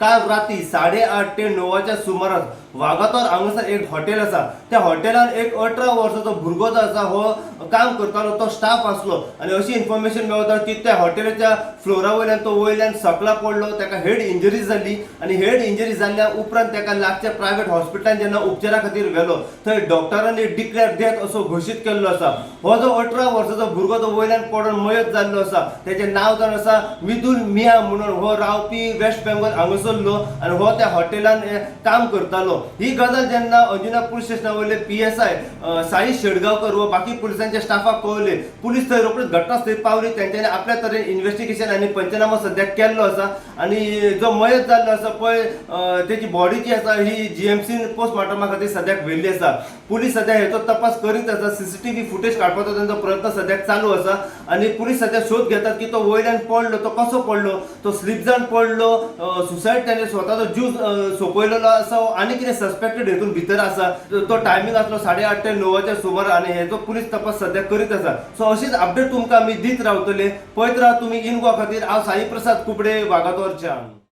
काल रात्री 8:30 ते 9च्या सुमारास वागातोर हांगासर एक हॉटेल आसा। त्या हॉटेलान एक 18 वर्साचो भुरगो जो आसा हो काम करतालो, तो स्टाफ आसलो आणि अशी इन्फॉर्मेशन मेळता की त्या हॉटेलाच्या फ्लोरा वयल्यान तो वयल्यान सकला पडलो, ताका हेड इंजरी जाली आणि हेड इंजरी जाल्ल्या उपरांत ताका लागच्या प्रायव्हेट हॉस्पिटलान जेन्ना उपचारा खातीर गेलो थंय डॉक्टरांनी डिक्लेअर डेथ असो घोषित केल्लो आसा। हो जो 18 वर्साचो भुरगो तो वयल्यान पडून मयत जाल्लो आसा, त्याचे नाव जावन आसा मिदुल मिया म्हणून। हो रावपी वेस्ट बेंगॉल हांगासरलो आणि हो त्या हॉटेलान काम करतालो। ही गजाल जेन्ना अंजुना पुलीस स्टेशनावयले PSI साई शेडगावकर व बाकी पुलिसांच्या स्टाफाक कळले, पुलीस थंय रोखडीच घटनास्थळी पावली। त्यांच्यानी आपल्या तरेन इन्व्हेस्टिगेशन आणि पंचनामा सध्या केल्लो आसा आणि जो मयत जाल्लो आसा पळय त्याची बॉडी जी आसा ही GMC पोस्टमॉर्टमा खातीर सध्याक व्हेल्ली आसा। पुलीस सध्या हेचो तपास करीत आसा, CCTV फुटेज काडपाचो त्यांचो प्रयत्न सध्याक चालू आसा आणि पुलीस सध्या शोध घेतात की तो वयल्यान पडलो, तो कसो पडलो, तो स्लीप जावन पडलो, सुसायड त्याने स्वताचो जीव सोंपयलेलो आसा आनी कितें सस्पेक्टेड हेतून भितर आसा। तो टायमिंग आसलो 8:30 ते 9च्या सुमार आणि हेचो पुलीस तपास सध्या करीत आसा। सो अशीच अपडेट तुमकां आमी दीत रावतले। पळयत राहा तुम्ही इन गोवा खातीर। हांव साई प्रसाद कुबडे, वागातोरच्यान।